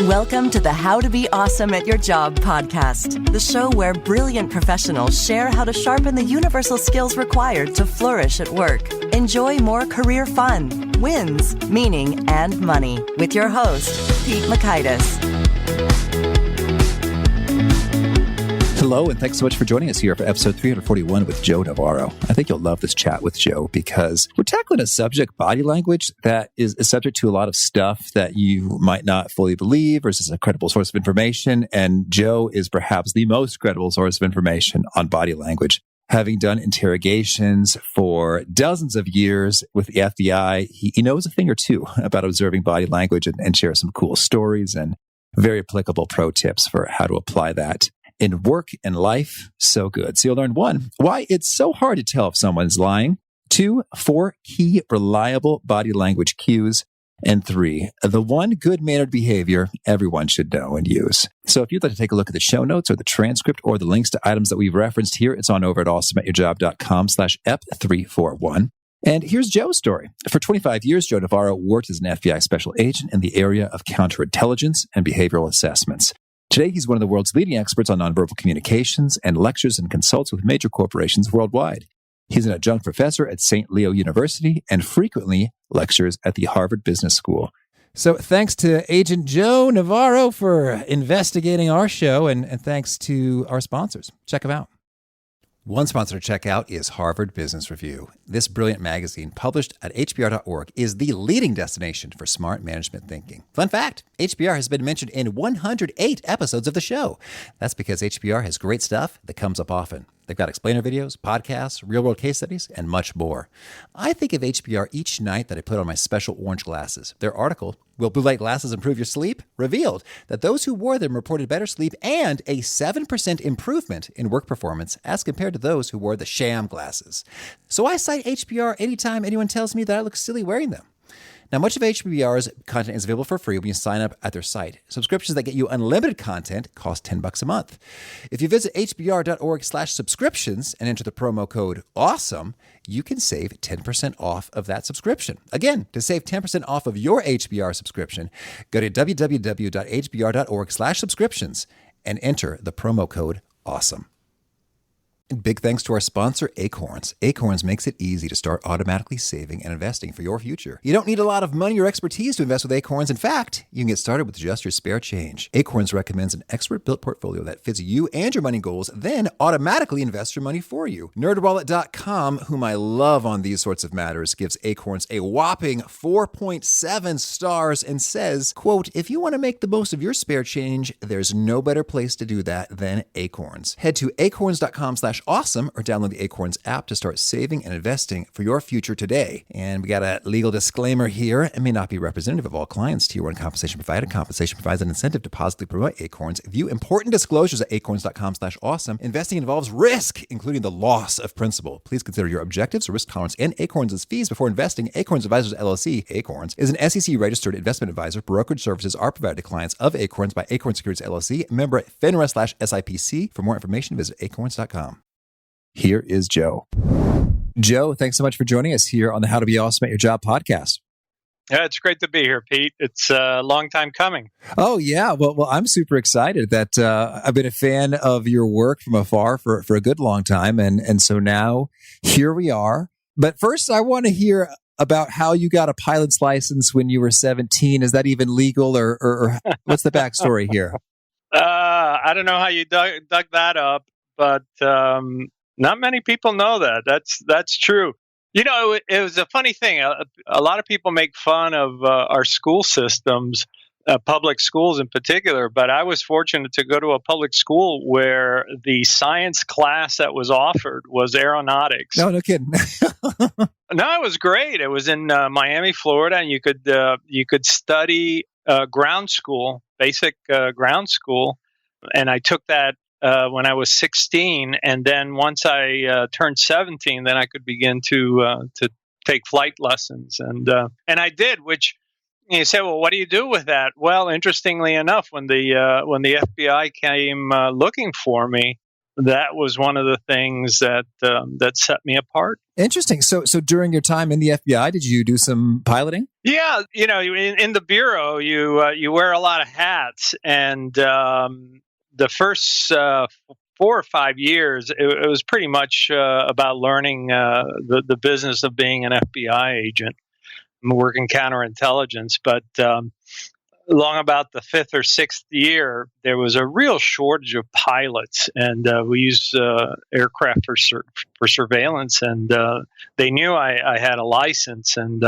Welcome to the How to Be Awesome at Your Job podcast, the show where brilliant professionals share how to sharpen the universal skills required to flourish at work. Enjoy more career fun, wins, meaning, and money with your host, Pete Makaitis. Hello, and thanks so much for joining us here for episode 341 with Joe Navarro. I think you'll love this chat with Joe because we're tackling a subject, body language, that is subject to a lot of stuff that you might not fully believe versus a credible source of information. And Joe is perhaps the most credible source of information on body language. Having done interrogations for dozens of years with the FBI, he knows a thing or two about observing body language and shares some cool stories and very applicable pro tips for how to apply that in work and life. So good. So you'll learn 1, why it's so hard to tell if someone's lying. 2, 4 key reliable body language cues. And 3, the one good-mannered behavior everyone should know and use. So if you'd like to take a look at the show notes or the transcript or the links to items that we've referenced here, it's on over at awesomeatyourjob.com/ep341. And here's Joe's story. For 25 years, Joe Navarro worked as an FBI special agent in the area of counterintelligence and behavioral assessments. Today, he's one of the world's leading experts on nonverbal communications and lectures and consults with major corporations worldwide. He's an adjunct professor at St. Leo University and frequently lectures at the Harvard Business School. So thanks to Agent Joe Navarro for investigating our show, and thanks to our sponsors. Check them out. One sponsor to check out is Harvard Business Review. This brilliant magazine, published at hbr.org, is the leading destination for smart management thinking. Fun fact, HBR has been mentioned in 108 episodes of the show. That's because HBR has great stuff that comes up often. They've got explainer videos, podcasts, real-world case studies, and much more. I think of HBR each night that I put on my special orange glasses. Their article, Will Blue Light Glasses Improve Your Sleep?, revealed that those who wore them reported better sleep and a 7% improvement in work performance as compared to those who wore the sham glasses. So I cite HBR anytime anyone tells me that I look silly wearing them. Now, much of HBR's content is available for free when you sign up at their site. Subscriptions that get you unlimited content cost $10 a month. If you visit hbr.org/subscriptions and enter the promo code AWESOME, you can save 10% off of that subscription. Again, to save 10% off of your HBR subscription, go to www.hbr.org/subscriptions and enter the promo code AWESOME. And big thanks to our sponsor, Acorns. Acorns makes it easy to start automatically saving and investing for your future. You don't need a lot of money or expertise to invest with Acorns. In fact, you can get started with just your spare change. Acorns recommends an expert-built portfolio that fits you and your money goals, then automatically invests your money for you. NerdWallet.com, whom I love on these sorts of matters, gives Acorns a whopping 4.7 stars and says, quote, if you want to make the most of your spare change, there's no better place to do that than Acorns. Head to acorns.com/awesome or download the Acorns app to start saving and investing for your future today. And we got a legal disclaimer here. It may not be representative of all clients. Tier 1 compensation provided. Compensation provides an incentive to positively promote Acorns. View important disclosures at acorns.com/awesome. Investing involves risk, including the loss of principal. Please consider your objectives, risk tolerance, and Acorns' fees before investing. Acorns Advisors LLC, Acorns, is an SEC-registered investment advisor. Brokerage services are provided to clients of Acorns by Acorns Securities LLC, member at FINRA/SIPC. For more information, visit acorns.com. Here is Joe. Joe, thanks so much for joining us here on the How to Be Awesome at Your Job podcast. Yeah, it's great to be here, Pete. It's a long time coming. Oh, yeah. Well, I'm super excited that I've been a fan of your work from afar for a good long time. And so now here we are. But first, I want to hear about how you got a pilot's license when you were 17. Is that even legal or what's the backstory here? I don't know how you dug that up, but not many people know that. That's true. You know, it was a funny thing. A lot of people make fun of our school systems, public schools in particular, but I was fortunate to go to a public school where the science class that was offered was aeronautics. No kidding. No, it was great. It was in Miami, Florida, and you could study ground school, basic ground school, and I took that when I was 16, and then once I turned 17, then I could begin to take flight lessons, and I did. Which you say, well, what do you do with that? Well, interestingly enough, when the FBI came looking for me, that was one of the things that set me apart. Interesting. So during your time in the FBI, did you do some piloting? Yeah, in the bureau, you wear a lot of hats, and the first 4 or 5 years, it was pretty much about learning the business of being an FBI agent, working counterintelligence. But along about the 5th or 6th year, there was a real shortage of pilots, and we used aircraft for surveillance, and they knew I had a license, and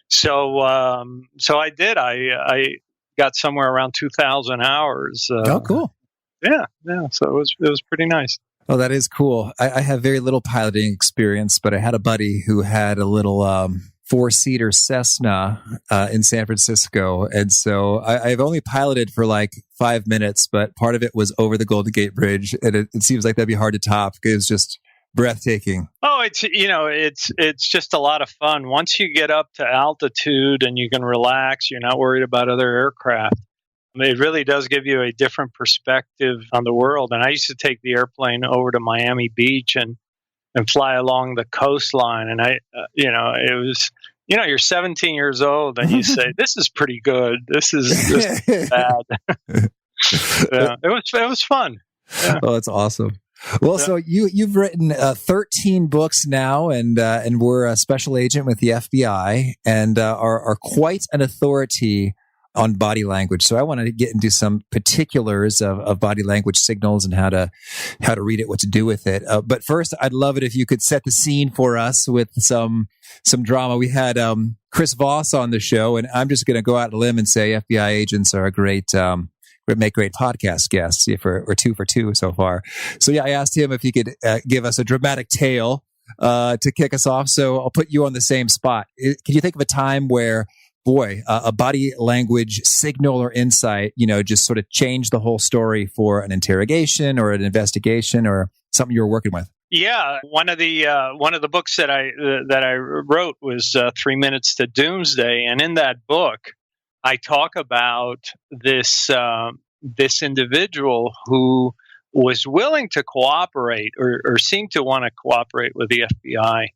so I did. I got somewhere around 2,000 hours. Oh, cool. Yeah. So it was pretty nice. Oh, that is cool. I have very little piloting experience, but I had a buddy who had a little 4-seater Cessna in San Francisco. And so I've only piloted for like 5 minutes, but part of it was over the Golden Gate Bridge. And it seems like that'd be hard to top. It was just breathtaking. Oh, it's just a lot of fun. Once you get up to altitude and you can relax, you're not worried about other aircraft. I mean, it really does give you a different perspective on the world. And I used to take the airplane over to Miami Beach and fly along the coastline. And it was, you're 17 years old and you say, this is pretty good. This is bad. Yeah, it was fun. Yeah. Oh, that's awesome. Well, so you've written 13 books now, and we're a special agent with the FBI, and are quite an authority on body language. So I wanted to get into some particulars of body language signals and how to read it, what to do with it. But first, I'd love it if you could set the scene for us with some drama. We had Chris Voss on the show, and I'm just going to go out on a limb and say FBI agents are a great make great podcast guests. We're 2 for 2 so far. So yeah, I asked him if he could give us a dramatic tale to kick us off. So I'll put you on the same spot. Can you think of a time where, a body language signal or insight, just sort of changed the whole story for an interrogation or an investigation or something you were working with? Yeah, one of the books that I wrote was 3 Minutes to Doomsday, and in that book, I talk about this individual who was willing to cooperate or seemed to want to cooperate with the FBI,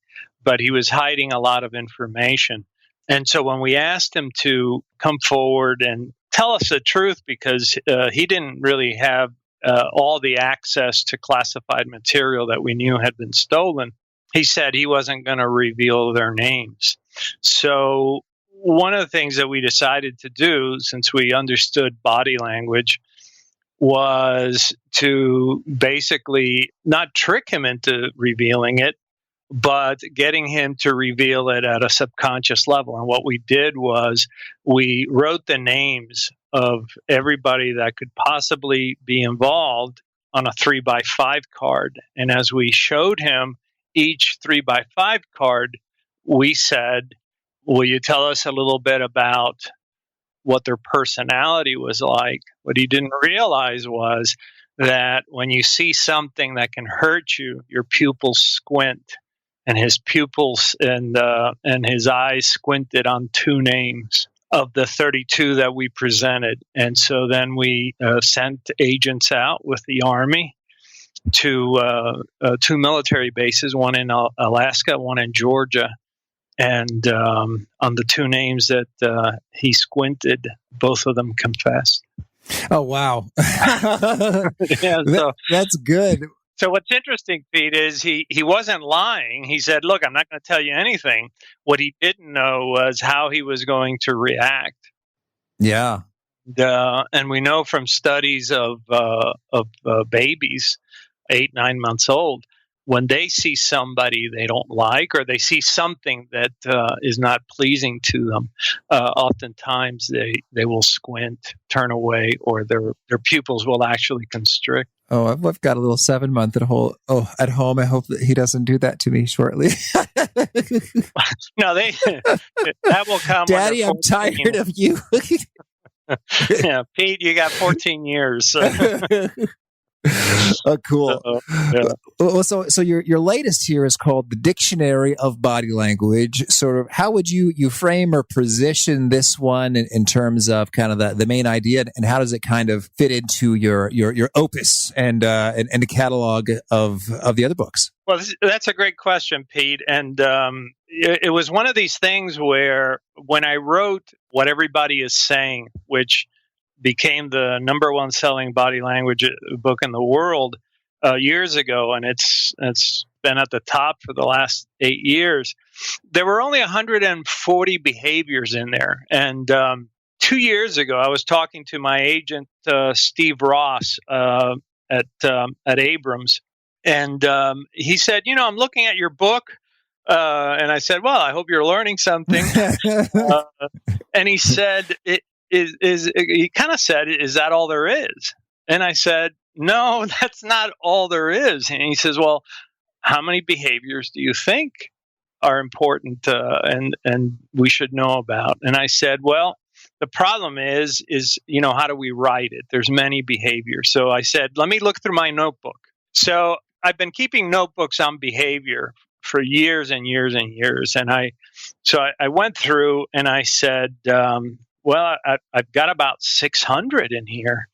but he was hiding a lot of information. And so when we asked him to come forward and tell us the truth, because he didn't really have all the access to classified material that we knew had been stolen, he said he wasn't going to reveal their names. So one of the things that we decided to do, since we understood body language, was to basically not trick him into revealing it, but getting him to reveal it at a subconscious level. And what we did was we wrote the names of everybody that could possibly be involved on a 3x5 card. And as we showed him each 3x5 card, we said, will you tell us a little bit about what their personality was like? What he didn't realize was that when you see something that can hurt you, your pupils squint. And his pupils and his eyes squinted on 2 names of the 32 that we presented. And so then we sent agents out with the Army to 2 military bases, one in Alaska, one in Georgia. And on the 2 names that he squinted, both of them confessed. Oh, wow. Yeah, so that's good. So what's interesting, Pete, is he wasn't lying. He said, look, I'm not going to tell you anything. What he didn't know was how he was going to react. Yeah. And we know from studies of babies, 8-9 months old, when they see somebody they don't like or they see something that is not pleasing to them, oftentimes they will squint, turn away, or their pupils will actually constrict. Oh, I've got a little 7-month at home. I hope that he doesn't do that to me shortly. No, that will come. Daddy, I'm tired of you. Yeah, Pete, you got 14 years. So. Cool. Yeah. Well, so your latest here is called the Dictionary of Body Language. Sort of, how would you frame or position this one in terms of kind of the main idea, and how does it kind of fit into your opus and the catalog of the other books? Well, that's a great question, Pete. And it was one of these things where when I wrote What Everybody Is Saying, which became the number one selling body language book in the world years ago, and it's been at the top for the last 8 years, there were only 140 behaviors in there. And 2 years ago, I was talking to my agent, Steve Ross, at Abrams, and he said, I'm looking at your book. And I said, well, I hope you're learning something. And he said, he kind of said, is that all there is? And I said, no, that's not all there is. And he says, well, how many behaviors do you think are important and we should know about? And I said, well, the problem is how do we write it? There's many behaviors. So I said, let me look through my notebook. So I've been keeping notebooks on behavior for years and years and years. And I went through and I said, well, I've got about 600 in here,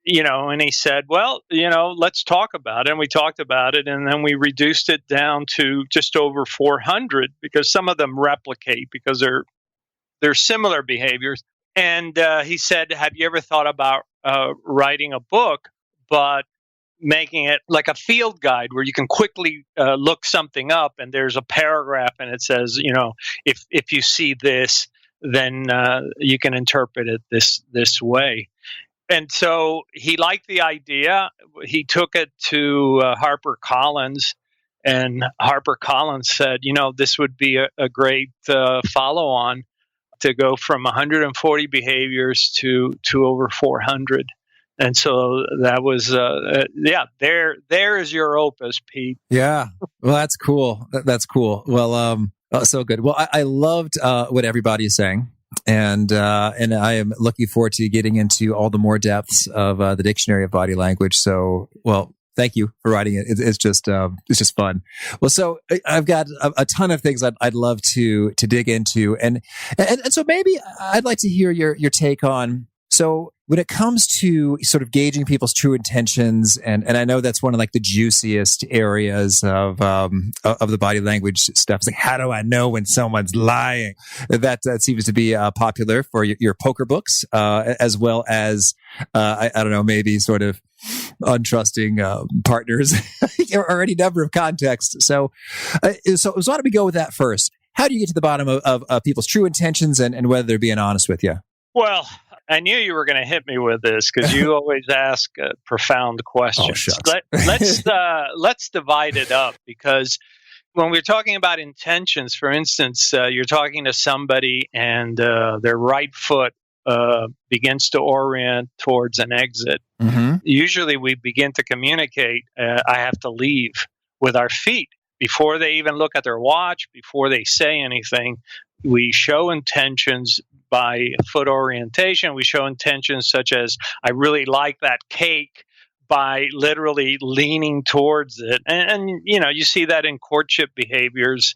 and he said, well, let's talk about it. And we talked about it. And then we reduced it down to just over 400 because some of them replicate because they're similar behaviors. And he said, have you ever thought about writing a book, but making it like a field guide where you can quickly look something up and there's a paragraph and it says, if you see this, then you can interpret it this way. And so he liked the idea. He took it to HarperCollins, and HarperCollins said, this would be a great follow-on to go from 140 behaviors to over 400. And so that was, there is your opus, Pete. Yeah. Well, that's cool. That's cool. Well, so good. Well, I loved what everybody is saying. And I am looking forward to getting into all the more depths of the Dictionary of Body Language. So, well, thank you for writing it. It's just fun. Well, so I've got a ton of things I'd love to dig into, and so maybe I'd like to hear your take on. So when it comes to sort of gauging people's true intentions, and I know that's one of like the juiciest areas of the body language stuff. It's like, how do I know when someone's lying? That seems to be popular for your poker books, as well as I don't know, maybe sort of untrusting partners or any number of contexts. So why don't we go with that first? How do you get to the bottom of people's true intentions and whether they're being honest with you? Well, I knew you were going to hit me with this because you always ask profound questions. Oh, shucks. Let's divide it up, because when we're talking about intentions, for instance, you're talking to somebody and their right foot begins to orient towards an exit. Mm-hmm. Usually we begin to communicate, I have to leave, with our feet. Before they even look at their watch, before they say anything, we show intentions by foot orientation. We show intentions such as, I really like that cake, by literally leaning towards it. And you see that in courtship behaviors.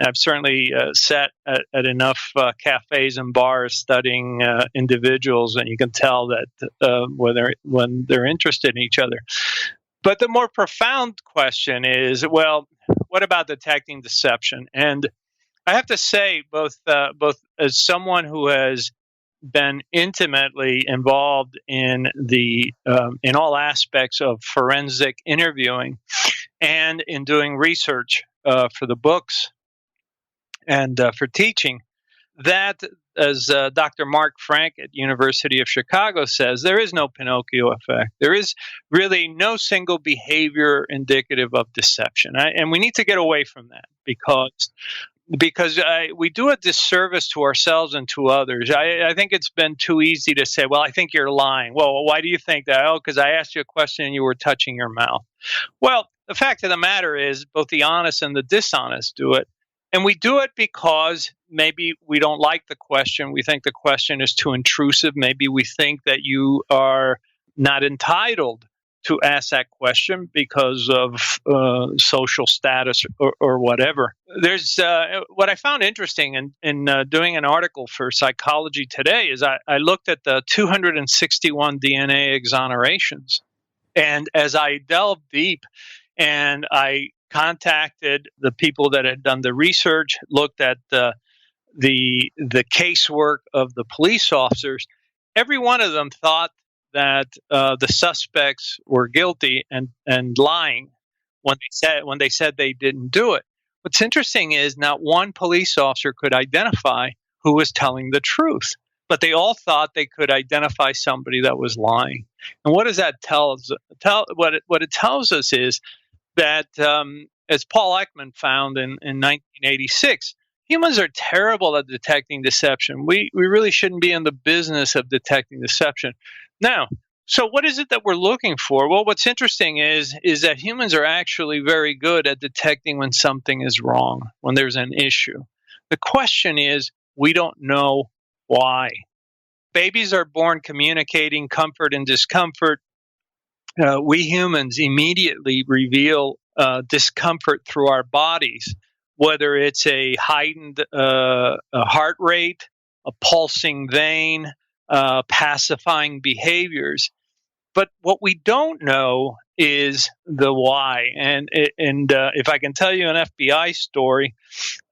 I've certainly sat at enough cafes and bars studying individuals, and you can tell that when they're interested in each other. But the more profound question is, well, what about detecting deception? And I have to say, both as someone who has been intimately involved in in all aspects of forensic interviewing, and in doing research for the books and for teaching, that, as Dr. Mark Frank at University of Chicago says, there is no Pinocchio effect. There is really no single behavior indicative of deception. And we need to get away from that because we do a disservice to ourselves and to others. I think it's been too easy to say, well, I think you're lying. Well, why do you think that? Oh, because I asked you a question and you were touching your mouth. Well, the fact of the matter is both the honest and the dishonest do it. And we do it because maybe we don't like the question. We think the question is too intrusive. Maybe we think that you are not entitled to ask that question because of social status or whatever. There's what I found interesting in doing an article for Psychology Today is I looked at the 261 DNA exonerations. And as I delved deep and I contacted the people that had done the research, looked at the casework of the police officers, every one of them thought that the suspects were guilty and lying when they said they didn't do it. What's interesting is not one police officer could identify who was telling the truth, but they all thought they could identify somebody that was lying. And what does that tell us? What it tells us is that, as Paul Ekman found in 1986, humans are terrible at detecting deception. We really shouldn't be in the business of detecting deception. Now, so what is it that we're looking for? Well, what's interesting is that humans are actually very good at detecting when something is wrong, when there's an issue. The question is, we don't know why. Babies are born communicating comfort and discomfort. We humans immediately reveal discomfort through our bodies, whether it's a heightened a heart rate, a pulsing vein, pacifying behaviors. But what we don't know is the why. And if I can tell you an FBI story,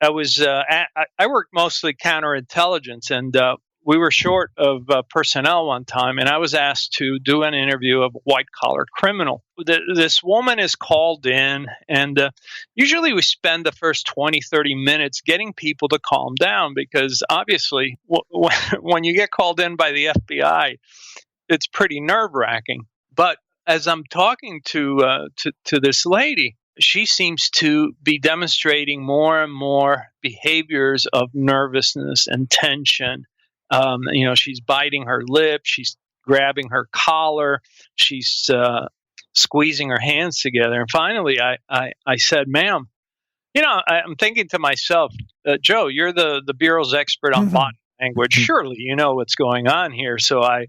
I worked mostly counterintelligence, and we were short of personnel one time, and I was asked to do an interview of a white-collar criminal. This woman is called in, and usually we spend the first 20, 30 minutes getting people to calm down because obviously when you get called in by the FBI, it's pretty nerve-wracking. But as I'm talking to this lady, she seems to be demonstrating more and more behaviors of nervousness and tension. She's biting her lip, she's grabbing her collar, she's squeezing her hands together. And finally, I said, "Ma'am, I'm thinking to myself, Joe, you're the Bureau's expert on body language. Surely you know what's going on here." So I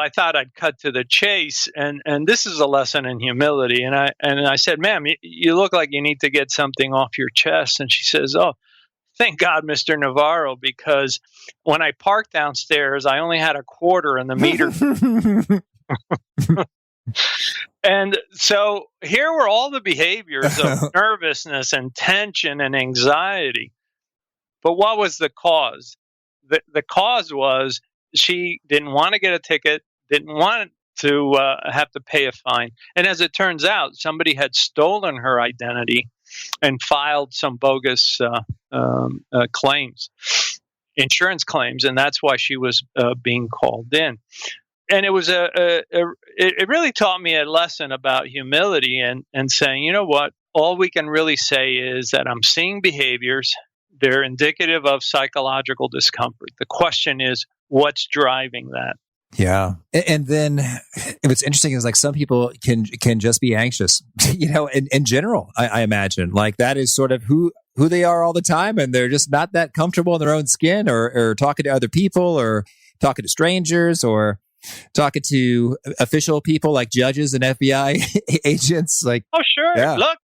thought I'd cut to the chase, and this is a lesson in humility. And I said, "Ma'am, you look like you need to get something off your chest." And she says, "Oh, thank God, Mr. Navarro, because when I parked downstairs, I only had a quarter in the meter." And so here were all the behaviors of nervousness and tension and anxiety. But what was the cause? The cause was she didn't want to get a ticket, didn't want to have to pay a fine. And as it turns out, somebody had stolen her identity and filed some bogus claims, insurance claims, and that's why she was being called in. And it was it really taught me a lesson about humility and saying, you know what, all we can really say is that I'm seeing behaviors, they're indicative of psychological discomfort. The question is, what's driving that? Yeah. And then what's interesting is like some people can just be anxious, in general, I imagine. Like that is sort of who they are all the time, and they're just not that comfortable in their own skin or talking to other people or talking to strangers or talking to official people like judges and FBI agents. Like, oh, sure. Yeah. Look,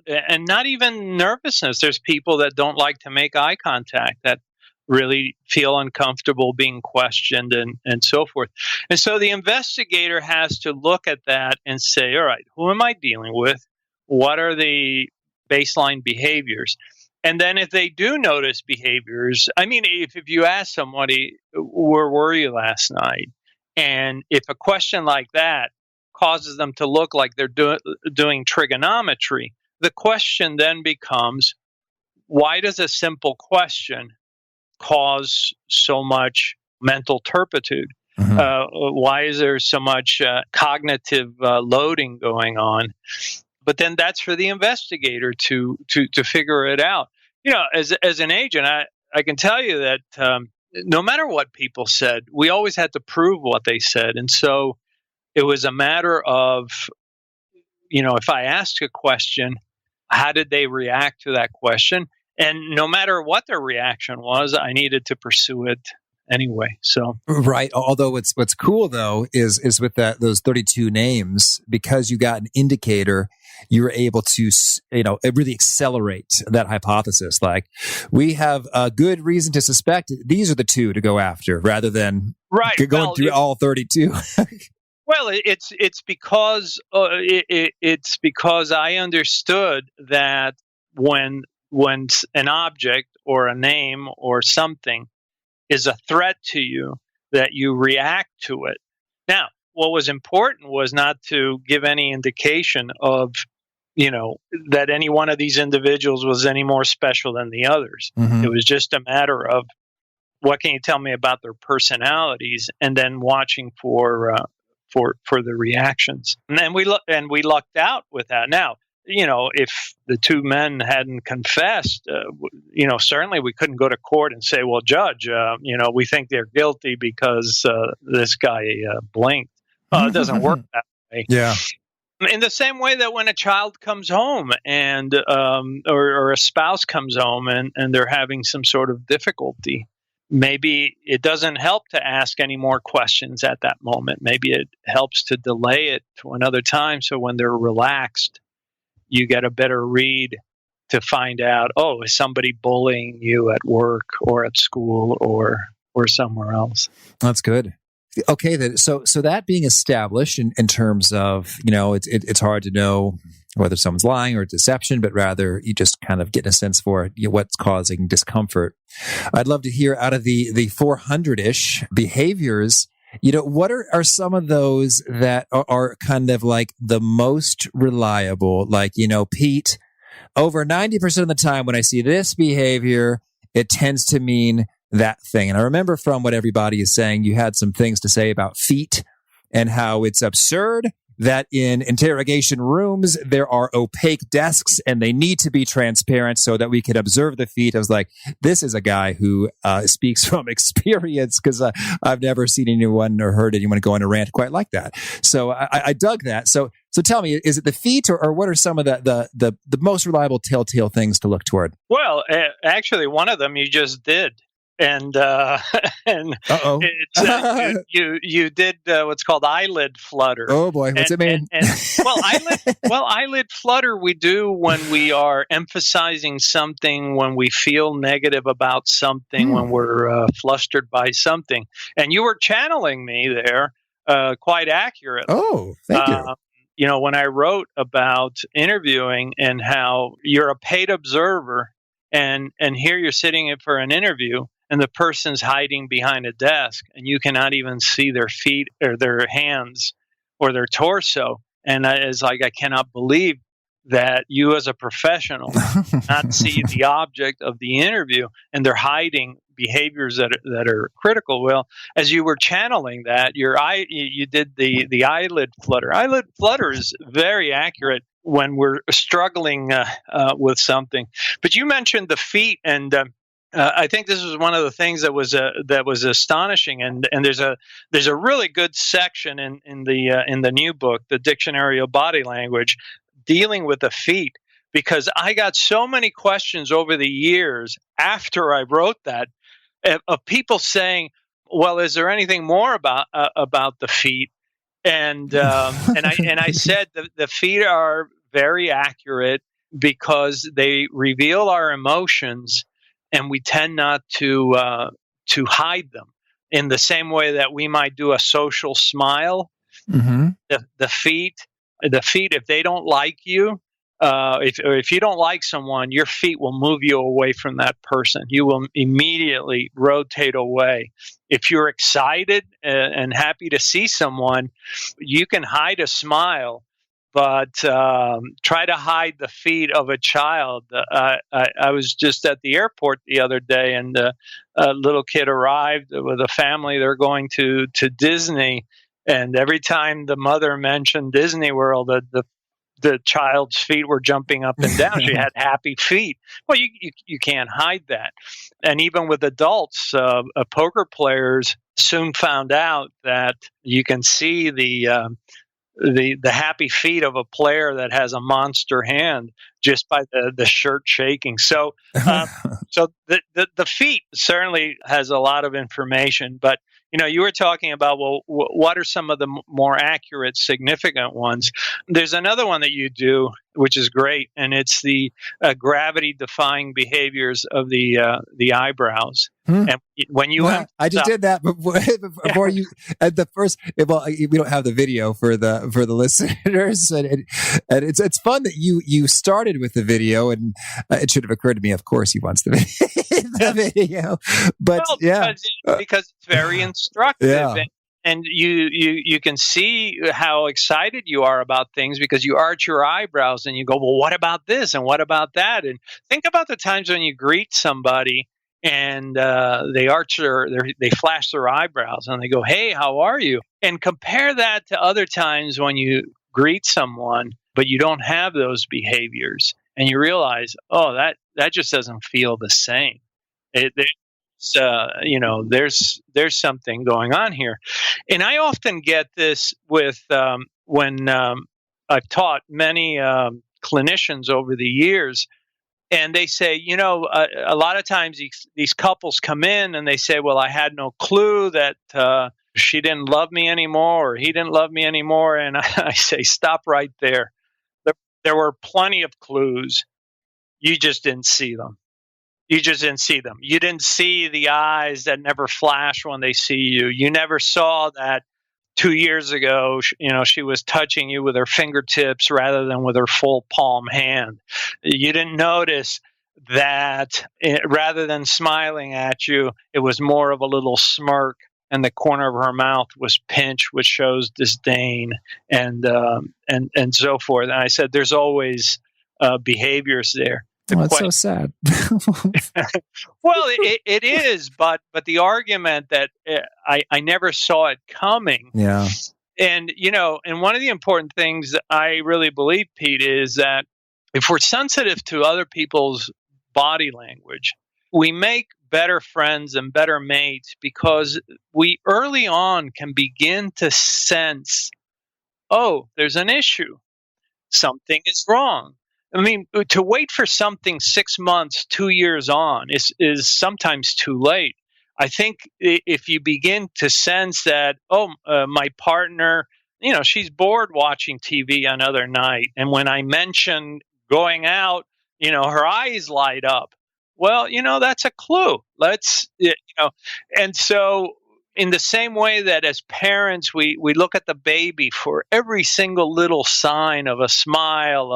and not even nervousness. There's people that don't like to make eye contact, that really feel uncomfortable being questioned and so forth. And so the investigator has to look at that and say, all right, who am I dealing with? What are the baseline behaviors? And then if they do notice behaviors, I mean, if you ask somebody, where were you last night? And if a question like that causes them to look like they're doing trigonometry, the question then becomes, why does a simple question cause so much mental turpitude? Why is there so much cognitive loading going on? But then that's for the investigator to figure it out. As an agent, I can tell you that no matter what people said, we always had to prove what they said. And so it was a matter of, if I asked a question, how did they react to that question? And no matter what their reaction was, I needed to pursue it anyway. So right. Although what's cool though is with those 32 names, because you got an indicator, you were able to really accelerate that hypothesis. Like, we have a good reason to suspect these are the two to go after, rather than going through all 32. Well, it's because it's because I understood that when an object or a name or something is a threat to you, that you react to it. Now, what was important was not to give any indication of, that any one of these individuals was any more special than the others. Mm-hmm. It was just a matter of, what can you tell me about their personalities, and then watching for the reactions. And we lucked out with that. Now, if the two men hadn't confessed, certainly we couldn't go to court and say, well, judge, we think they're guilty because this guy blinked. It doesn't work that way. Yeah. In the same way that when a child comes home and or a spouse comes home and they're having some sort of difficulty, maybe it doesn't help to ask any more questions at that moment. Maybe it helps to delay it to another time, so when they're relaxed, you get a better read to find out, is somebody bullying you at work or at school or somewhere else. That's good. Okay, then. So that being established in terms of, it's hard to know whether someone's lying or deception, but rather you just kind of get a sense for what's causing discomfort. I'd love to hear, out of the 400-ish behaviors, what are some of those that are kind of like the most reliable? Like, Pete, over 90% of the time when I see this behavior, it tends to mean that thing. And I remember from what everybody is saying, you had some things to say about feet and how it's absurd that in interrogation rooms, there are opaque desks and they need to be transparent so that we can observe the feet. I was like, this is a guy who speaks from experience, because I've never seen anyone or heard anyone go on a rant quite like that. So I dug that. So tell me, is it the feet, or what are some of the most reliable telltale things to look toward? Well, actually, one of them you just did. And you did what's called eyelid flutter. Oh boy, what's it mean? Eyelid flutter we do when we are emphasizing something, when we feel negative about something, when we're flustered by something. And you were channeling me there quite accurately. Oh, thank you. When I wrote about interviewing and how you're a paid observer, and here you're sitting in for an interview, and the person's hiding behind a desk, and you cannot even see their feet or their hands or their torso. And it's like, I cannot believe that you as a professional not see the object of the interview, and they're hiding behaviors that are critical. Well, as you were channeling that, you did the eyelid flutter. Eyelid flutter is very accurate when we're struggling with something. But you mentioned the feet, and I think this was one of the things that was astonishing, and there's a really good section in the new book, the Dictionary of Body Language, dealing with the feet, because I got so many questions over the years after I wrote that of people saying, "Well, is there anything more about the feet?" And I said the feet are very accurate because they reveal our emotions, and we tend not to hide them in the same way that we might do a social smile. Mm-hmm. The feet, if they don't like you, if you don't like someone, your feet will move you away from that person. You will immediately rotate away. If you're excited and happy to see someone, you can hide a smile, but try to hide the feet of a child. I was just at the airport the other day, and a little kid arrived with a family. They're going to Disney, and every time the mother mentioned Disney World, the child's feet were jumping up and down. She had happy feet. Well, you can't hide that. And even with adults, poker players soon found out that you can see the the happy feet of a player that has a monster hand just by the shirt shaking. So so the feet certainly has a lot of information, but you were talking about, well, what are some of the more accurate, significant ones? There's another one that you do, which is great, and it's the gravity-defying behaviors of the eyebrows. And when you I just did that before you at the first. Well, we don't have the video for the listeners, and it's fun that you started with the video, and it should have occurred to me. Of course, he wants the video, but because it's very instructive. Yeah. And you can see how excited you are about things because you arch your eyebrows and you go, well, what about this and what about that? And think about the times when you greet somebody and they flash their eyebrows and they go, hey, how are you? And compare that to other times when you greet someone, but you don't have those behaviors, and you realize, oh, that just doesn't feel the same. There's something going on here. And I often get this with when I've taught many clinicians over the years. And they say, a lot of times these couples come in and they say, well, I had no clue that she didn't love me anymore or he didn't love me anymore. And I say, stop right there. There were plenty of clues. You just didn't see them. You didn't see the eyes that never flash when they see you. You never saw that 2 years ago, she was touching you with her fingertips rather than with her full palm hand. You didn't notice that rather than smiling at you, it was more of a little smirk, and the corner of her mouth was pinched, which shows disdain, and so forth. And I said, there's always behaviors there. That's so sad. Well, it is, but the argument that I never saw it coming. Yeah. And, and one of the important things that I really believe, Pete, is that if we're sensitive to other people's body language, we make better friends and better mates because we early on can begin to sense, oh, there's an issue. Something is wrong. I mean, to wait for something 6 months, 2 years on is sometimes too late. I think if you begin to sense that, my partner, she's bored watching TV another night, and when I mention going out, her eyes light up. Well, that's a clue. And so in the same way that as parents, we look at the baby for every single little sign of a smile,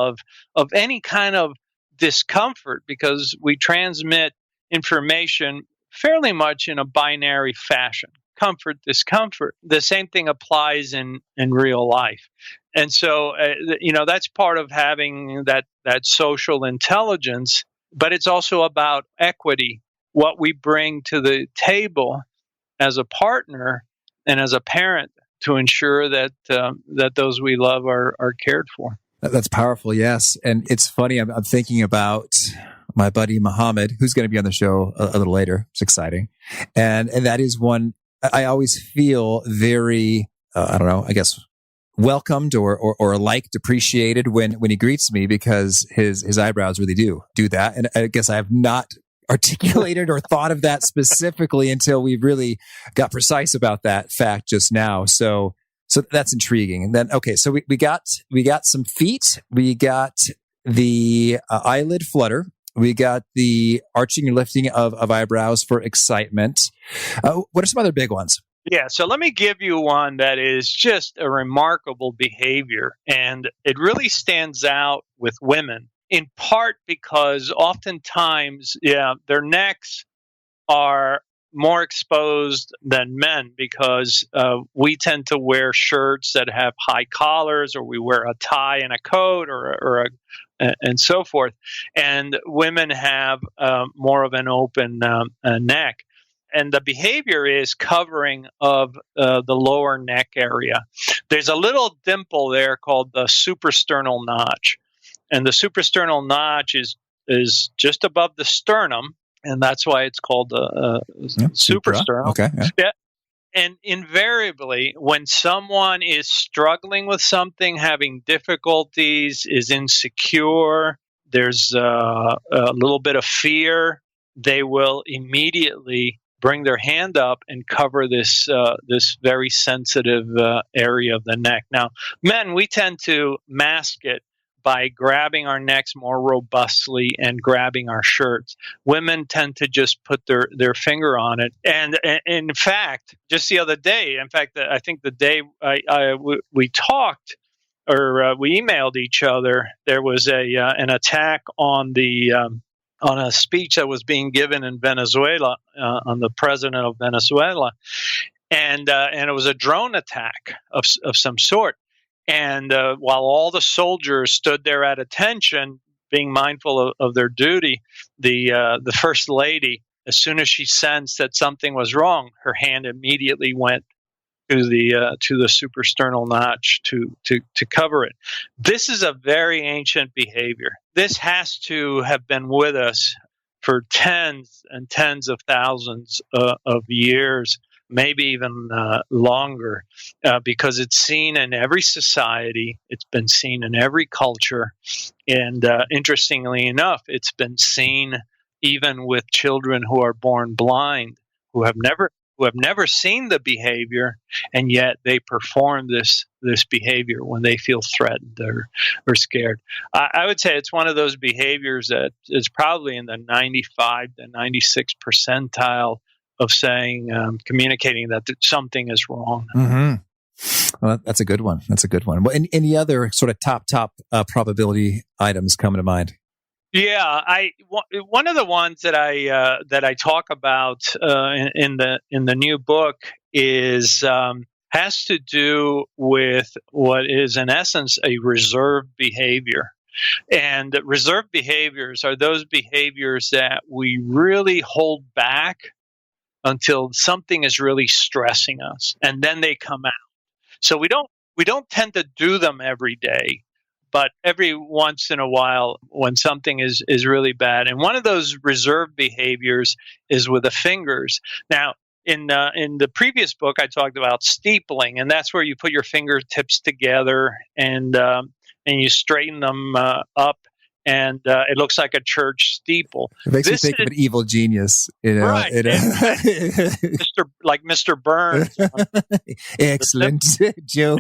of any kind of discomfort, because we transmit information fairly much in a binary fashion, comfort, discomfort. The same thing applies in real life. And so, that's part of having that social intelligence, but it's also about equity, what we bring to the table as a partner and as a parent to ensure that those we love are cared for. That's powerful, yes. And it's funny, I'm thinking about my buddy Muhammad, who's going to be on the show a little later. It's exciting. And that is one I always feel very, I guess, welcomed or liked, appreciated when he greets me, because his eyebrows really do that. And I guess I have not articulated or thought of that specifically until we really got precise about that fact just now. So that's intriguing. And then, okay, so we got some feet. We got the eyelid flutter. We got the arching and lifting of eyebrows for excitement. What are some other big ones? Yeah, so let me give you one that is just a remarkable behavior, and it really stands out with women, in part because oftentimes, their necks are more exposed than men, because we tend to wear shirts that have high collars, or we wear a tie and a coat, and so forth. And women have more of an open neck. And the behavior is covering of the lower neck area. There's a little dimple there called the suprasternal notch. And the suprasternal notch is just above the sternum, and that's why it's called suprasternal. Okay. Yeah. And invariably, when someone is struggling with something, having difficulties, is insecure, there's a little bit of fear, they will immediately bring their hand up and cover this very sensitive area of the neck. Now, men, we tend to mask it by grabbing our necks more robustly and grabbing our shirts. Women tend to just put their finger on it. And in fact, just the other day, I think the day we talked, or we emailed each other, there was an attack on a speech that was being given in Venezuela, on the president of Venezuela, and it was a drone attack of some sort. And while all the soldiers stood there at attention, being mindful of their duty, the first lady, as soon as she sensed that something was wrong, her hand immediately went to the suprasternal notch to cover it. This is a very ancient behavior. This has to have been with us for tens and tens of thousands of years, maybe even longer, because it's seen in every society. It's been seen in every culture. And interestingly enough, it's been seen even with children who are born blind, who have never seen the behavior, and yet they perform this behavior when they feel threatened or scared. I would say it's one of those behaviors that is probably in the 95 to 96 percentile of saying, communicating that something is wrong. Mm-hmm. Well, that's a good one. Well, any other sort of top probability items come to mind? Yeah, one of the ones that I talk about in the new book is has to do with what is in essence a reserved behavior. And reserved behaviors are those behaviors that we really hold back until something is really stressing us, and then they come out. So we don't tend to do them every day, but every once in a while when something is really bad. And one of those reserved behaviors is with the fingers. Now, in the previous book, I talked about steepling, and that's where you put your fingertips together and you straighten them up, and it looks like a church steeple. It makes me think of an evil genius, right? Mr. Burns. Excellent, Joe.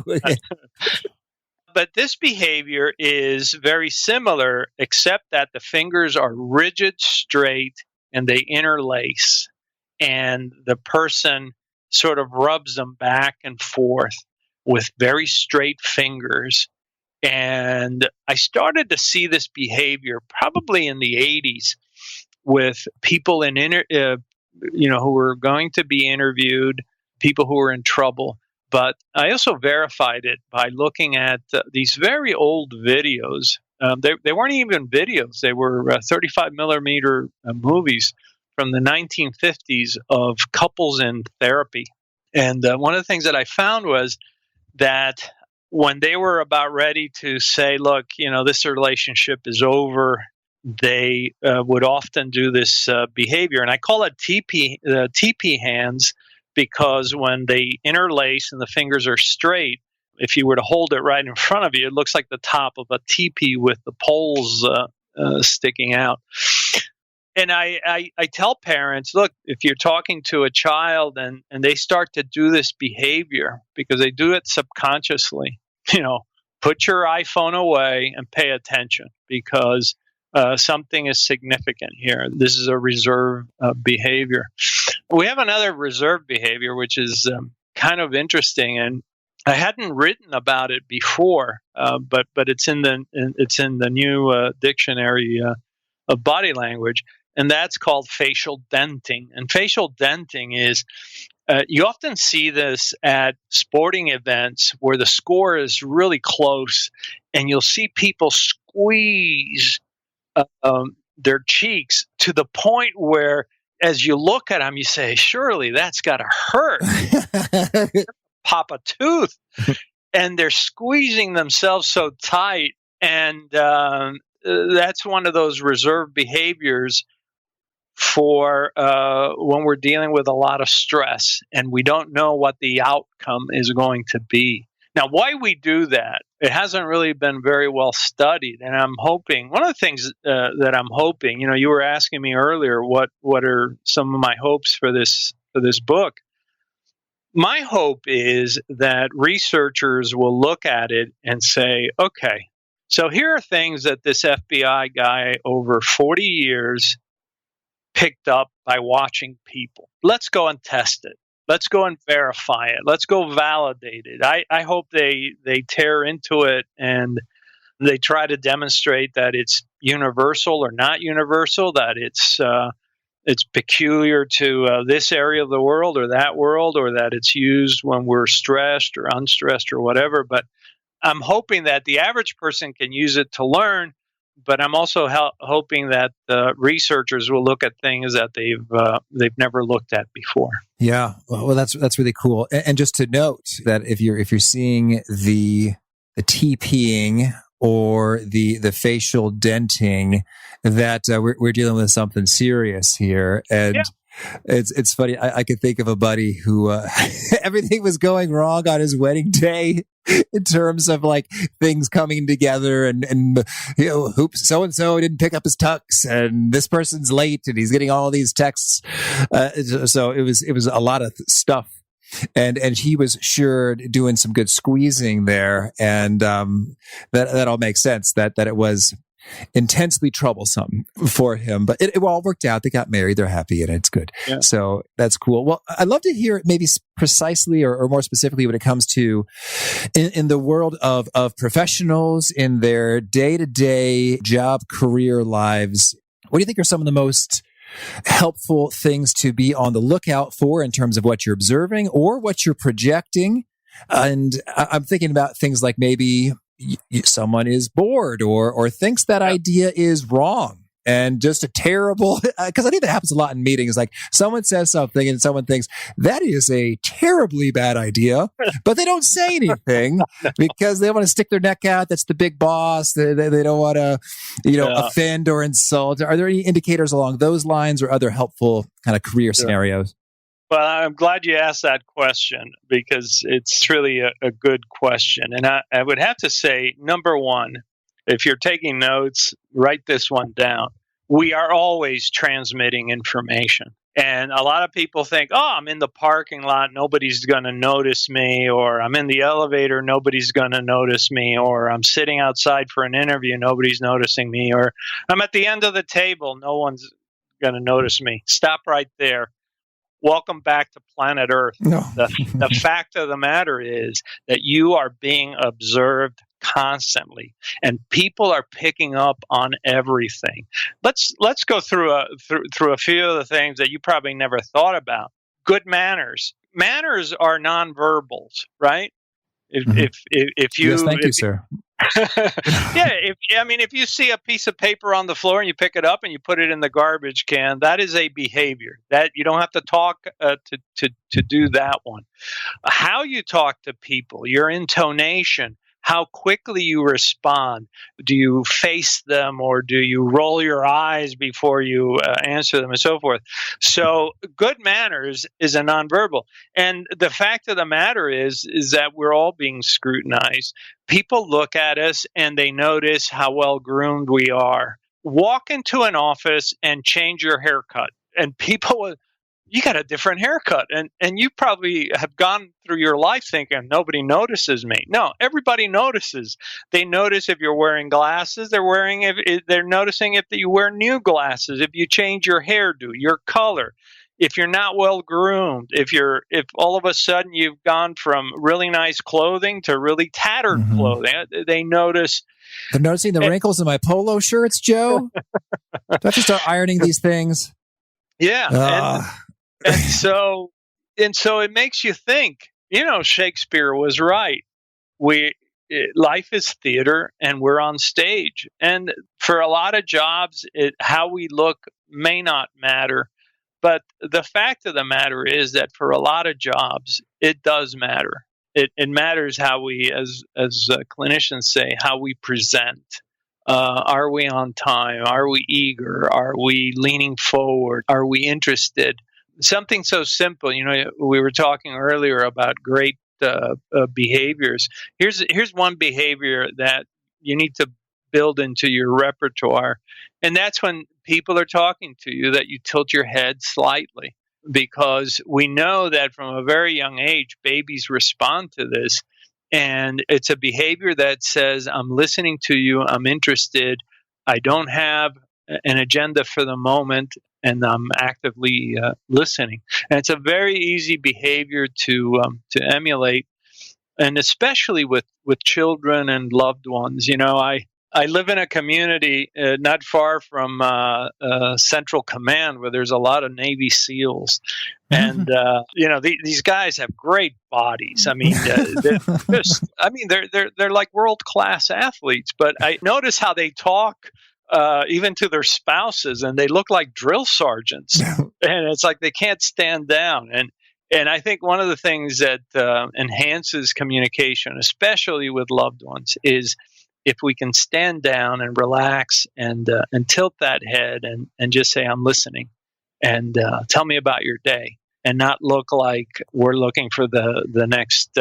But this behavior is very similar, except that the fingers are rigid, straight, and they interlace. And the person sort of rubs them back and forth with very straight fingers. And I started to see this behavior probably in the 80s with people who were going to be interviewed, people who were in trouble. But I also verified it by looking at these very old videos. They weren't even videos. They were 35 millimeter movies from the 1950s of couples in therapy. And one of the things that I found was that when they were about ready to say, look, this relationship is over, they would often do this behavior. And I call it TP hands, because when they interlace and the fingers are straight, if you were to hold it right in front of you, it looks like the top of a teepee with the poles sticking out. And I tell parents, look, if you're talking to a child and they start to do this behavior, because they do it subconsciously, put your iPhone away and pay attention, because something is significant here. This is a reserve behavior. We have another reserve behavior, which is kind of interesting, and I hadn't written about it before, but it's in the new dictionary of body language, and that's called facial denting. And facial denting is you often see this at sporting events where the score is really close, and you'll see people squeeze their cheeks to the point where, as you look at them, you say, surely that's got to hurt. Pop a tooth. And they're squeezing themselves so tight. And that's one of those reserved behaviors for when we're dealing with a lot of stress and we don't know what the outcome is going to be. Now, why we do that, it hasn't really been very well studied. And I'm hoping, one of the things that I'm hoping, you were asking me earlier, what are some of my hopes for this book? My hope is that researchers will look at it and say, okay, so here are things that this FBI guy over 40 years picked up by watching people. Let's go and test it. Let's go and verify it. Let's go validate it. I hope they tear into it and they try to demonstrate that it's universal or not universal, that it's peculiar to this area of the world or that world, or that it's used when we're stressed or unstressed or whatever. But I'm hoping that the average person can use it to learn, but I'm also hoping that researchers will look at things that they've never looked at before. Yeah, well, that's really cool. And just to note that if you're seeing the TPing or the facial denting, that we're dealing with something serious here. And yeah. It's funny. I could think of a buddy who everything was going wrong on his wedding day in terms of like things coming together, and oops, so and so didn't pick up his tux, and this person's late, and he's getting all these texts. So it was a lot of stuff. And he was sure doing some good squeezing there, and that all makes sense. That it was intensely troublesome for him, but it all worked out. They got married, they're happy, and it's good. Yeah. So that's cool. Well, I'd love to hear maybe precisely or more specifically when it comes to in the world of professionals in their day-to-day job career lives. What do you think are some of the most helpful things to be on the lookout for in terms of what you're observing or what you're projecting? And I'm thinking about things like maybe someone is bored or thinks that idea is wrong and just a terrible, because I think that happens a lot in meetings. Like someone says something and someone thinks that is a terribly bad idea, but they don't say anything because they want to stick their neck out. That's the big boss. They don't want to, offend or insult. Are there any indicators along those lines or other helpful kind of career scenarios? Well, I'm glad you asked that question because it's really a good question. And I would have to say, number one, if you're taking notes, write this one down. We are always transmitting information. And a lot of people think, oh, I'm in the parking lot, nobody's going to notice me, or I'm in the elevator, nobody's going to notice me, or I'm sitting outside for an interview, nobody's noticing me, or I'm at the end of the table, no one's going to notice me. Stop right there. Welcome back to planet Earth. No. The fact of the matter is that you are being observed constantly, and people are picking up on everything. Let's go through a few of the things that you probably never thought about. Good manners. Manners are nonverbals, right? If you, yes, thank you, sir. Yeah, if you see a piece of paper on the floor and you pick it up and you put it in the garbage can, that is a behavior that you don't have to talk to do that one. How you talk to people, your intonation, how quickly you respond. Do you face them or do you roll your eyes before you answer them and so forth? So good manners is a nonverbal. And the fact of the matter is that we're all being scrutinized. People look at us and they notice how well groomed we are. Walk into an office and change your haircut, and people will, you got a different haircut. And you probably have gone through your life thinking, nobody notices me. No, everybody notices. They notice if you're wearing glasses. They're noticing if you wear new glasses, if you change your hairdo, your color, if you're not well groomed, if all of a sudden you've gone from really nice clothing to really tattered clothing. They notice. They're noticing the wrinkles in my polo shirts, Joe. Do I have to start ironing these things? Yeah. And so it makes you think, Shakespeare was right. Life is theater and we're on stage. And for a lot of jobs, how we look may not matter. But the fact of the matter is that for a lot of jobs, it does matter. It matters how we, as clinicians say, how we present. Are we on time? Are we eager? Are we leaning forward? Are we interested? Something so simple. We were talking earlier about great behaviors. Here's one behavior that you need to build into your repertoire, and that's when people are talking to you that you tilt your head slightly, because we know that from a very young age, babies respond to this. And it's a behavior that says, I'm listening to you, I'm interested, I don't have an agenda for the moment, and I'm actively listening. And it's a very easy behavior to emulate, and especially with children and loved ones. I live in a community not far from Central Command, where there's a lot of Navy SEALs. And, these guys have great bodies. I mean, they're like world-class athletes, but I notice how they talk even to their spouses, and they look like drill sergeants. And it's like they can't stand down. And I think one of the things that enhances communication, especially with loved ones, is if we can stand down and relax and tilt that head and just say, I'm listening, and tell me about your day, and not look like we're looking for the next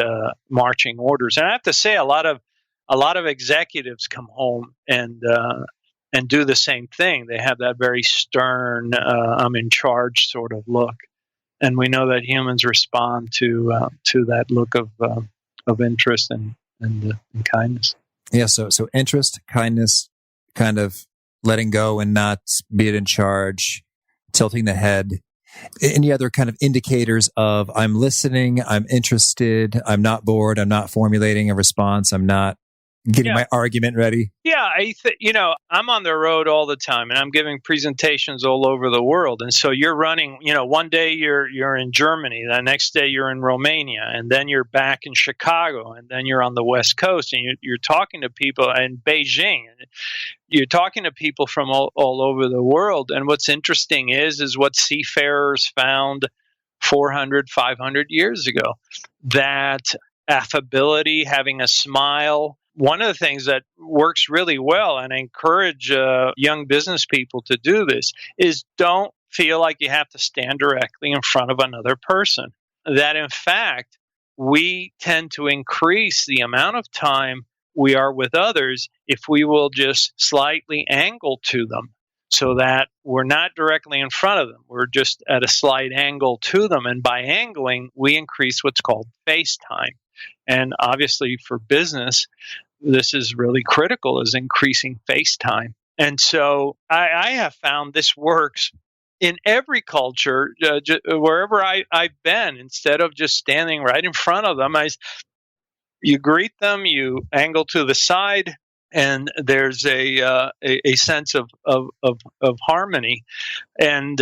marching orders. And I have to say, a lot of executives come home and do the same thing. They have that very stern, I'm in charge sort of look. And we know that humans respond to that look of interest and kindness. Yeah, so interest, kindness, kind of letting go and not being in charge, tilting the head. Any other kind of indicators of I'm listening, I'm interested, I'm not bored, I'm not formulating a response, I'm not getting my argument ready? Yeah, I'm on the road all the time, and I'm giving presentations all over the world. And so you're running, one day you're in Germany, the next day you're in Romania, and then you're back in Chicago, and then you're on the West Coast, and you're talking to people in Beijing, and you're talking to people from all over the world. And what's interesting is what seafarers found 400, 500 years ago, that affability, having a smile. One of the things that works really well, and I encourage young business people to do this, is don't feel like you have to stand directly in front of another person. That in fact, we tend to increase the amount of time we are with others if we will just slightly angle to them, so that we're not directly in front of them. We're just at a slight angle to them. And by angling, we increase what's called face time. And obviously for business, this is really critical, is increasing face time. And so I have found this works in every culture, wherever I've been. Instead of just standing right in front of them, you greet them, you angle to the side, and there's a sense of harmony. And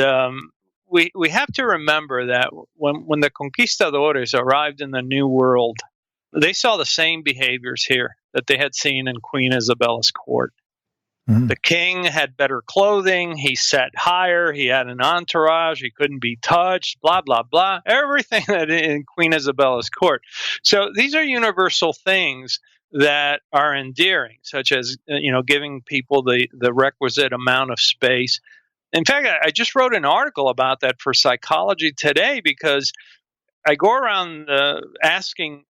we have to remember that when the conquistadores arrived in the New World, they saw the same behaviors here that they had seen in Queen Isabella's court. Mm-hmm. The king had better clothing, he sat higher, he had an entourage, he couldn't be touched, blah, blah, blah. Everything that in Queen Isabella's court. So these are universal things that are endearing, such as giving people the requisite amount of space. In fact, I just wrote an article about that for Psychology Today, because I go around asking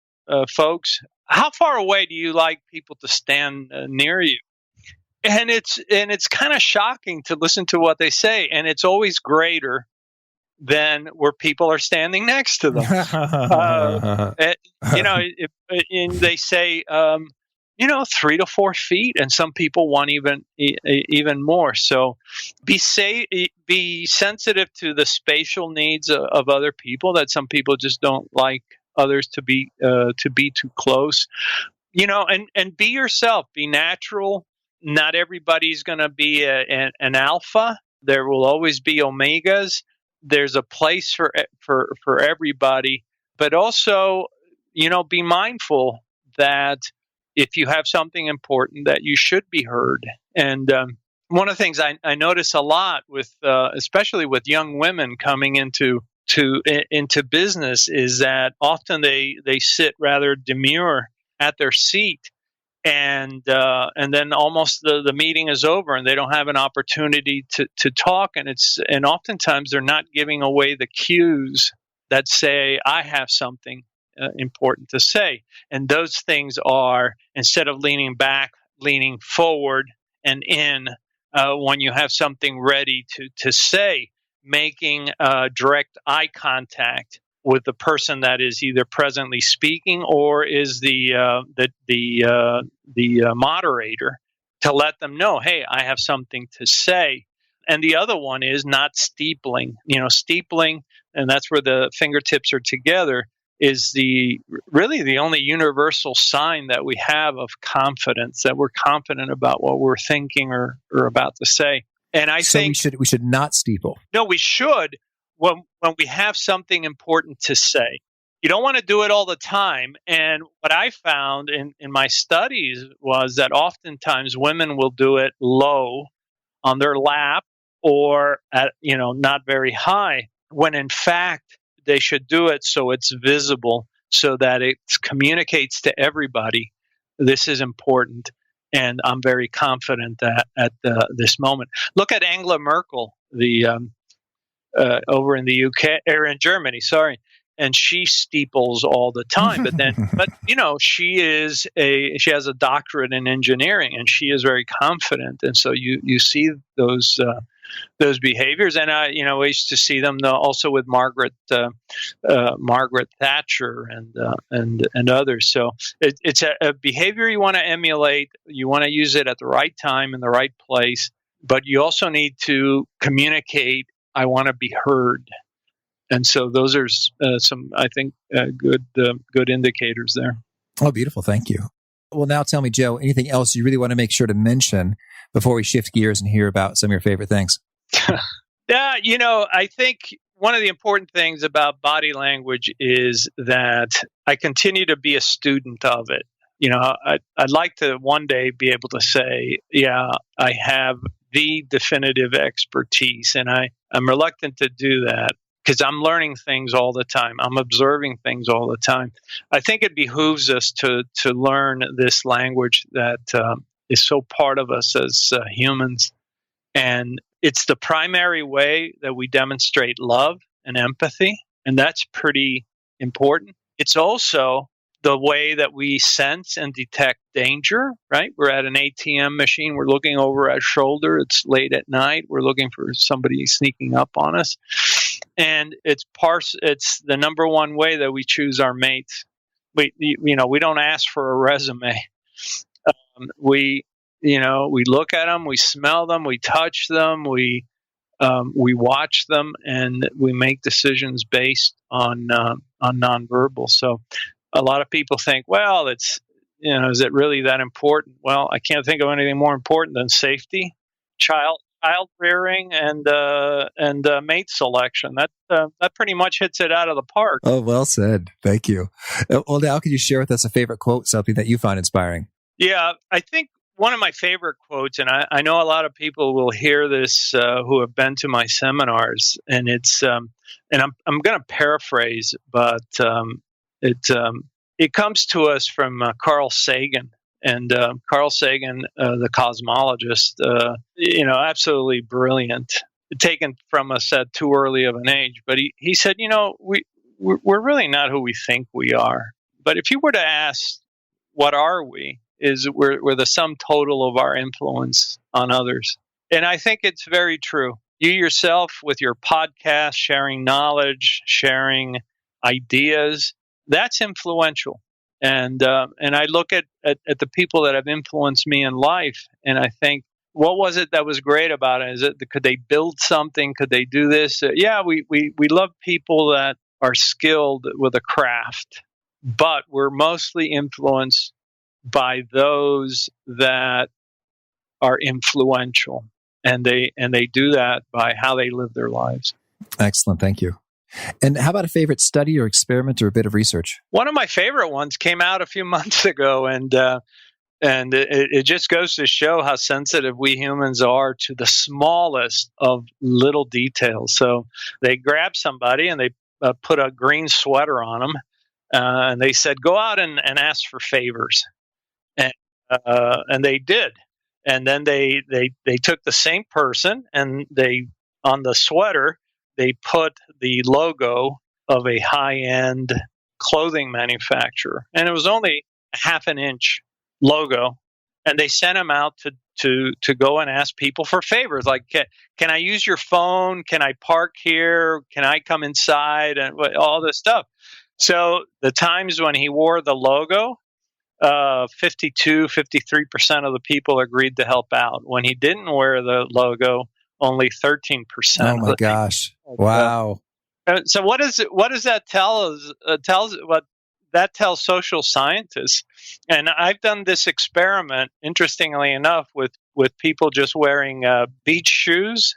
folks, how far away do you like people to stand near you? And it's kind of shocking to listen to what they say, and it's always greater than where people are standing next to them. They say 3 to 4 feet, and some people want even more. So be sensitive to the spatial needs of other people. That some people just don't like others to be too close. And be yourself. Be natural. Not everybody's going to be an alpha. There will always be omegas. There's a place for everybody, but also, be mindful that if you have something important, that you should be heard. And one of the things I notice a lot with, especially with young women coming into business, is that often they sit rather demure at their seat. and then almost the meeting is over, and they don't have an opportunity to talk, and oftentimes they're not giving away the cues that say, I have something important to say. And those things are, instead of leaning back, leaning forward and in, when you have something ready to say, making direct eye contact with the person that is either presently speaking or is the moderator, to let them know, hey, I have something to say. And the other one is not steepling. Steepling, and that's where the fingertips are together, is really the only universal sign that we have of confidence, that we're confident about what we're thinking or about to say. And I think we should not steeple. No, we should when we have something important to say. You don't want to do it all the time. And what I found in my studies was that oftentimes women will do it low on their lap or at, not very high, when in fact they should do it so it's visible, so that it communicates to everybody, this is important, and I'm very confident that at this moment. Look at Angela Merkel, over in the UK or in Germany, sorry, and she steeples all the time. But she has a doctorate in engineering, and she is very confident, and so you see those behaviors. And I used to see them also with Margaret Thatcher and others. So it's a behavior you want to emulate. You want to use it at the right time in the right place, but you also need to communicate, I want to be heard. And so those are some, I think, good indicators there. Oh, beautiful. Thank you. Well, now tell me, Joe, anything else you really want to make sure to mention before we shift gears and hear about some of your favorite things? Yeah, I think one of the important things about body language is that I continue to be a student of it. I'd like to one day be able to say, yeah, I have the definitive expertise, and I'm reluctant to do that because I'm learning things all the time. I'm observing things all the time. I think it behooves us to learn this language that is so part of us as humans. And it's the primary way that we demonstrate love and empathy, and that's pretty important. It's also the way that we sense and detect danger, right? We're at an ATM machine. We're looking over our shoulder. It's late at night. We're looking for somebody sneaking up on us. And it's the number one way that we choose our mates. We don't ask for a resume. We look at them, we smell them, we touch them, we watch them, and we make decisions based on nonverbal. So a lot of people think, well, is it really that important? Well, I can't think of anything more important than safety, child rearing, and mate selection. That pretty much hits it out of the park. Oh, well said. Thank you. Well, now could you share with us a favorite quote, something that you find inspiring? Yeah, I think one of my favorite quotes, and I know a lot of people will hear this who have been to my seminars, and it's and I'm going to paraphrase, but it comes to us from Carl Sagan. And Carl Sagan, the cosmologist, absolutely brilliant, taken from us at too early of an age. But he said, we're really not who we think we are. But if you were to ask, what are we? We're the sum total of our influence on others. And I think it's very true. You yourself, with your podcast, sharing knowledge, sharing ideas, that's influential. And I look at the people that have influenced me in life, and I think, what was it that was great about it? Could they build something? Could they do this? Yeah, we love people that are skilled with a craft, but we're mostly influenced by those that are influential, and they do that by how they live their lives. Excellent, thank you. And how about a favorite study or experiment or a bit of research? One of my favorite ones came out a few months ago, and it just goes to show how sensitive we humans are to the smallest of little details. So they grabbed somebody and they put a green sweater on them, and they said, go out and ask for favors. And And they did. And then they took the same person, and they, on the sweater, they put the logo of a high-end clothing manufacturer. And it was only a half an inch logo. And they sent him out to go and ask people for favors, like, can I use your phone? Can I park here? Can I come inside? And all this stuff. So the times when he wore the logo, 53% of the people agreed to help out. When he didn't wear the logo, only 13%. Oh my gosh! Wow. So what does that tell us? That tells social scientists. And I've done this experiment, interestingly enough, with people just wearing beach shoes,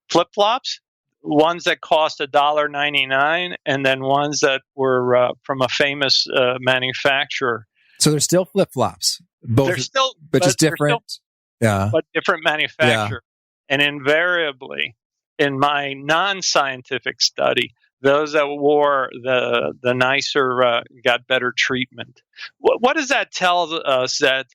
flip-flops, ones that cost $1.99, and then ones that were from a famous manufacturer. So they're still flip-flops. They're still, but just different. But different manufacturer. Yeah. And invariably, in my non-scientific study, those that wore the nicer got better treatment. What does that tell us? That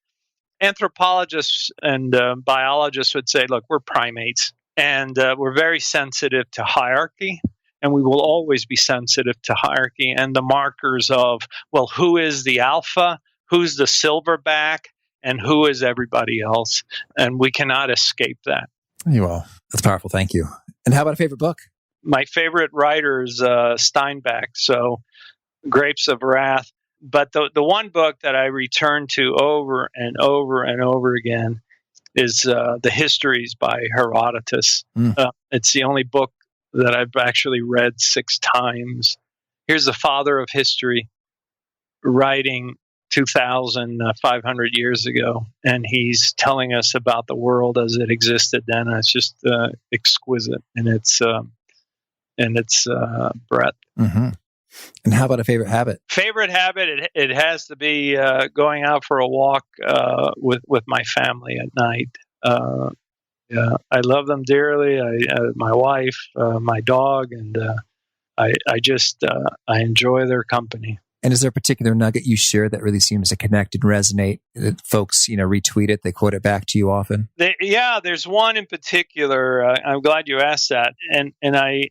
anthropologists and biologists would say, look, we're primates, and we're very sensitive to hierarchy, and we will always be sensitive to hierarchy and the markers of, well, who is the alpha, who's the silverback, and who is everybody else. And we cannot escape that. Well, that's powerful. Thank you. And how about a favorite book? My favorite writer is Steinbeck, so Grapes of Wrath. But the one book that I return to over and over and over again is The Histories by Herodotus. It's the only book that I've actually read 6 times. Here's the father of history writing 2,500 years ago, and he's telling us about the world as it existed then. And it's just exquisite in its breadth. Mm-hmm. And how about a favorite habit? Favorite habit, it has to be going out for a walk with my family at night. Yeah, I love them dearly. My wife, my dog, and I enjoy their company. And is there a particular nugget you share that really seems to connect and resonate? That folks, retweet it, they quote it back to you often? There's one in particular. I'm glad you asked that, and I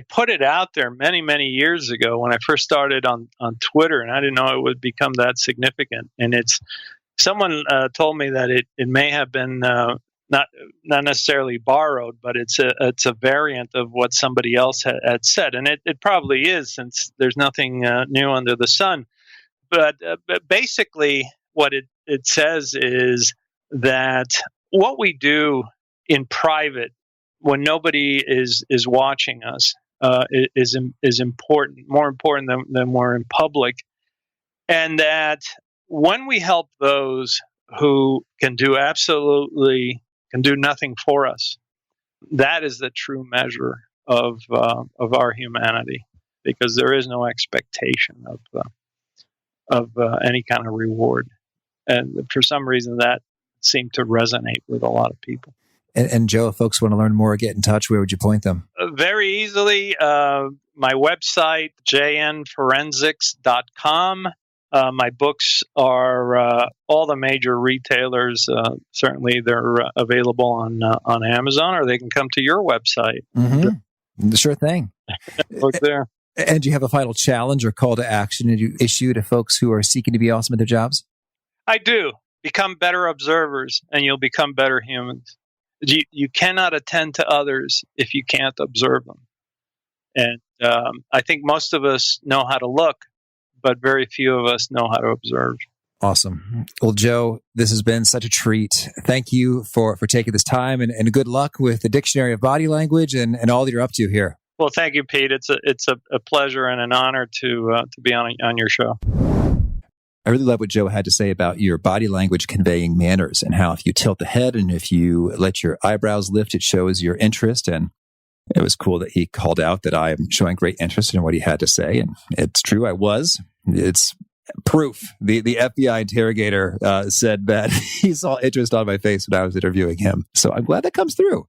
put it out there many, many years ago when I first started on Twitter, and I didn't know it would become that significant. And it's someone told me that it may have been not necessarily borrowed, but it's a variant of what somebody else had said, and it probably is, since there's nothing new under the sun. But basically, what it says is that what we do in private, when nobody is watching us, is important, more important than we're in public, and that when we help those who can do nothing for us, that is the true measure of our humanity, because there is no expectation of any kind of reward, and for some reason that seemed to resonate with a lot of people. And Joe, if folks want to learn more or get in touch, where would you point them? Very easily, my website, jnforensics.com. My books are all the major retailers. Certainly, they're available on Amazon, or they can come to your website. Mm-hmm. Sure thing. Look there. And do you have a final challenge or call to action that you issue to folks who are seeking to be awesome at their jobs? I do. Become better observers, and you'll become better humans. You cannot attend to others if you can't observe them. And I think most of us know how to look, but very few of us know how to observe. Awesome. Well, Joe, this has been such a treat. Thank you for taking this time, and good luck with the Dictionary of Body Language and all that you're up to here. Well, thank you, Pete. It's a pleasure and an honor to be on your show. I really love what Joe had to say about your body language conveying manners, and how if you tilt the head and if you let your eyebrows lift, it shows your interest. And it was cool that he called out that I am showing great interest in what he had to say. And it's true, I was. It's proof. The FBI interrogator said that he saw interest on my face when I was interviewing him. So I'm glad that comes through,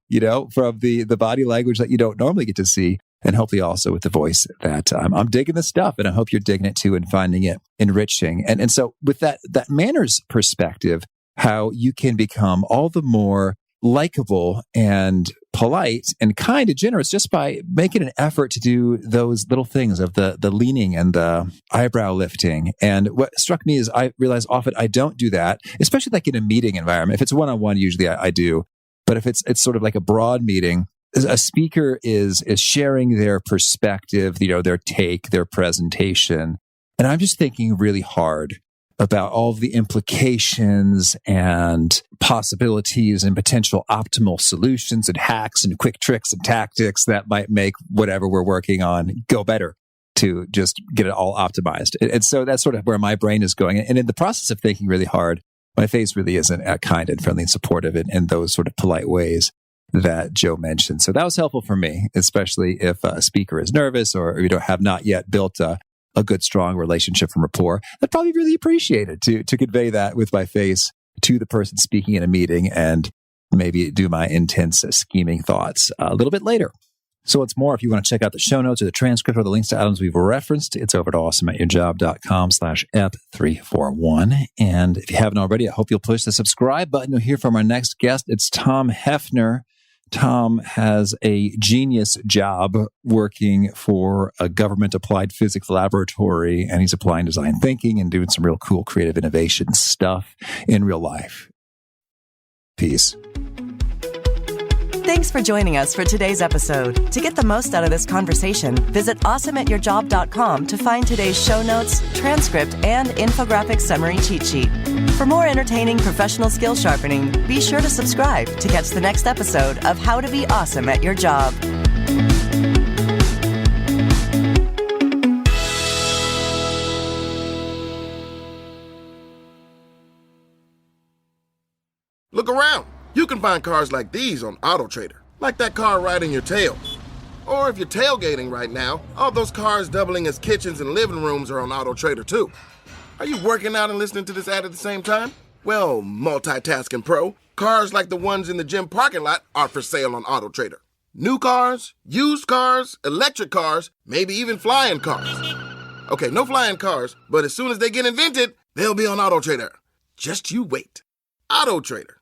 from the body language that you don't normally get to see. And hopefully also with the voice that I'm digging this stuff, and I hope you're digging it too and finding it enriching. And so with that manners perspective, how you can become all the more likable and polite and kind and generous just by making an effort to do those little things of the leaning and the eyebrow lifting. And what struck me is I realize often I don't do that, especially like in a meeting environment. If it's one-on-one, usually I do. But if it's sort of like a broad meeting, a speaker is sharing their perspective, their take, their presentation. And I'm just thinking really hard about all of the implications and possibilities and potential optimal solutions and hacks and quick tricks and tactics that might make whatever we're working on go better to just get it all optimized. And so that's sort of where my brain is going. And in the process of thinking really hard, my face really isn't kind and friendly and supportive in those sort of polite ways that Joe mentioned. So that was helpful for me, especially if a speaker is nervous or have not yet built a good, strong relationship and rapport. I'd probably really appreciate it to convey that with my face to the person speaking in a meeting and maybe do my intense scheming thoughts a little bit later. So once more, if you want to check out the show notes or the transcript or the links to items we've referenced, it's over at awesomeatyourjob.com/F341. And if you haven't already, I hope you'll push the subscribe button. You'll hear from our next guest. It's Tom Hefner. Tom has a genius job working for a government applied physics laboratory, and he's applying design thinking and doing some real cool creative innovation stuff in real life. Peace. Thanks for joining us for today's episode. To get the most out of this conversation, visit awesomeatyourjob.com to find today's show notes, transcript, and infographic summary cheat sheet. For more entertaining professional skill sharpening, be sure to subscribe to catch the next episode of How to Be Awesome at Your Job. Look around. You can find cars like these on AutoTrader, like that car riding your tail. Or if you're tailgating right now, all those cars doubling as kitchens and living rooms are on AutoTrader too. Are you working out and listening to this ad at the same time? Well, multitasking pro, cars like the ones in the gym parking lot are for sale on AutoTrader. New cars, used cars, electric cars, maybe even flying cars. Okay, no flying cars, but as soon as they get invented, they'll be on AutoTrader. Just you wait. AutoTrader.